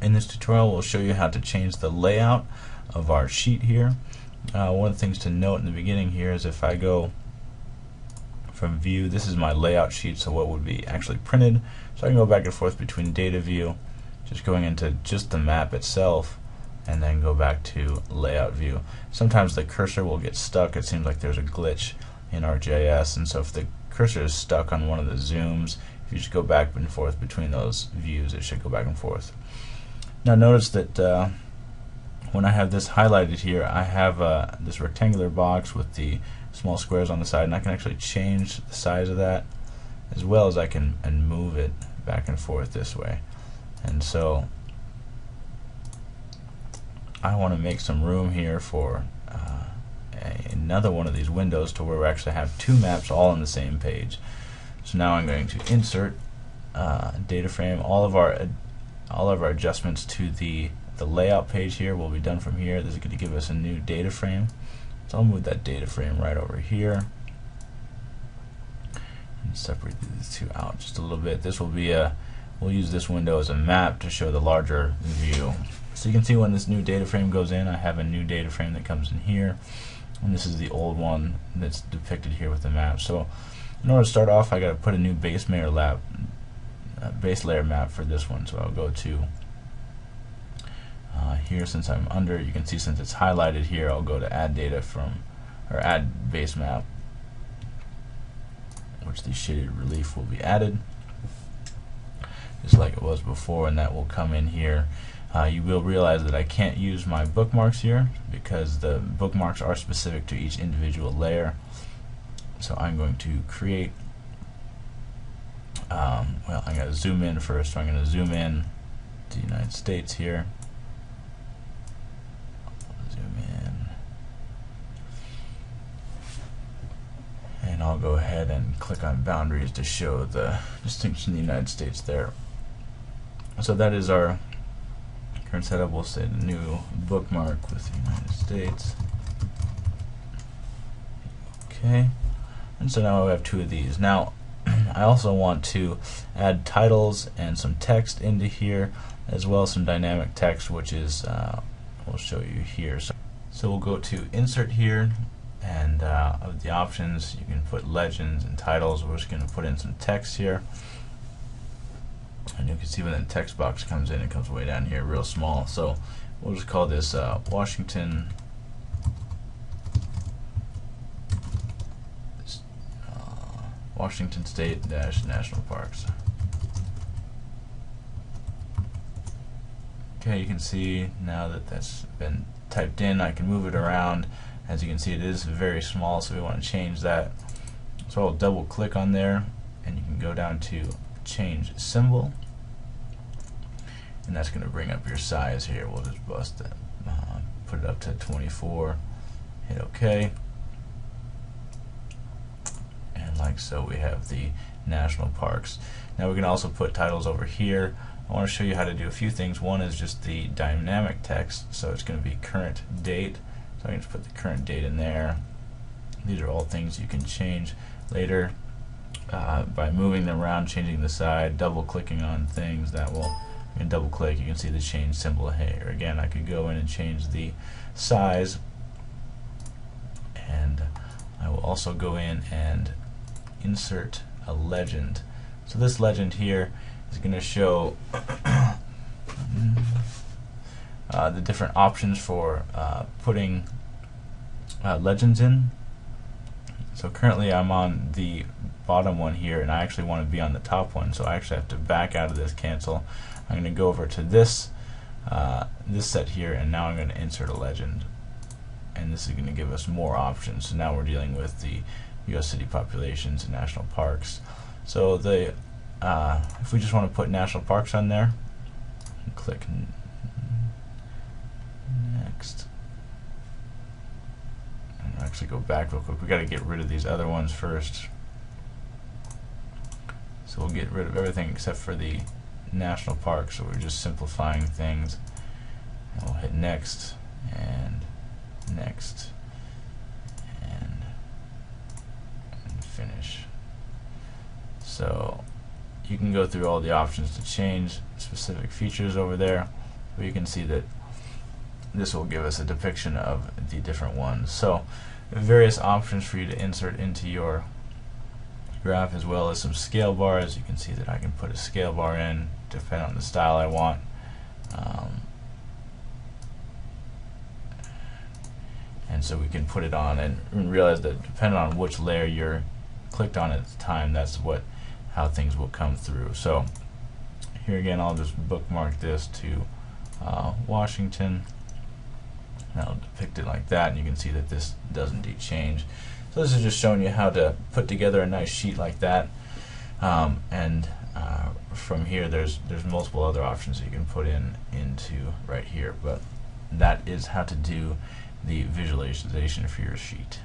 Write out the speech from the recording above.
In this tutorial we'll show you how to change the layout of our sheet here. One of the things to note in the beginning here is if I go from view, this is my layout sheet, so what would be actually printed. So I can go back and forth between data view, just going into just the map itself, and then go back to layout view. Sometimes the cursor will get stuck. It seems like there's a glitch in ArcGIS, and so if the cursor is stuck on one of the zooms, if you just go back and forth between those views, it should go back and forth. Now notice that when I have this highlighted here, I have this rectangular box with the small squares on the side, and I can actually change the size of that, as well as I can move it back and forth this way. And so I want to make some room here for another one of these windows to where we actually have two maps all on the same page. So now I'm going to insert data frame. All of our adjustments to the layout page here will be done from here. This is going to give us a new data frame. So I'll move that data frame right over here and separate these two out just a little bit. This will be we'll use this window as a map to show the larger view. So you can see when this new data frame goes in, I have a new data frame that comes in here, and this is the old one that's depicted here with the map. So in order to start off, I got to put a new base layer map for this one. So I'll go to here. Since I'm under, you can see since it's highlighted here, I'll go to add data from, or add base map, which the shaded relief will be added just like it was before, and that will come in here. You will realize that I can't use my bookmarks here because the bookmarks are specific to each individual layer. So I'm going to create, well, I'm going to zoom in first, so I'm going to zoom in to the United States here. Zoom in. And I'll go ahead and click on boundaries to show the distinction of the United States there. So that is our current setup. We'll say the new bookmark with the United States. Okay. And so now we have two of these. Now I also want to add titles and some text into here, as well as some dynamic text, which is we'll show you here. So we'll go to insert here, and of the options you can put legends and titles. We're just going to put in some text here, and you can see when the text box comes in, it comes way down here real small. So we'll just call this Washington State National Parks. Okay, you can see now that that's been typed in, I can move it around. As you can see, it is very small, so we want to change that. So I'll double click on there, and you can go down to change symbol, and that's going to bring up your size here. We'll just bust that, put it up to 24, hit OK. Like so, we have the national parks. Now we can also put titles over here. I want to show you how to do a few things. One is just the dynamic text, so it's going to be current date. So I can just put the current date in there. These are all things you can change later by moving them around, changing the side, double clicking on things. That will, you can double click, you can see the change symbol here. Again, I could go in and change the size, and I will also go in and insert a legend. So this legend here is going to show the different options for putting legends in. So currently I'm on the bottom one here, and I actually want to be on the top one, so I actually have to back out of this, cancel. I'm going to go over to this this set here, and now I'm going to insert a legend, and this is going to give us more options. So now we're dealing with the U.S. city populations and national parks. So the if we just want to put national parks on there, click next, and I'll actually go back real quick. We got to get rid of these other ones first. So we'll get rid of everything except for the national parks. So we're just simplifying things, and we'll hit next and next and finish. So you can go through all the options to change specific features over there. But you can see that this will give us a depiction of the different ones. So various options for you to insert into your graph, as well as some scale bars. You can see that I can put a scale bar in depending on the style I want. And so we can put it on and realize that depending on which layer you're clicked on at the time, that's how things will come through. So here again, I'll just bookmark this to Washington. I'll depict it like that, and you can see that this does indeed change. So this is just showing you how to put together a nice sheet like that. From here, there's multiple other options that you can put into right here, but that is how to do the visualization for your sheet.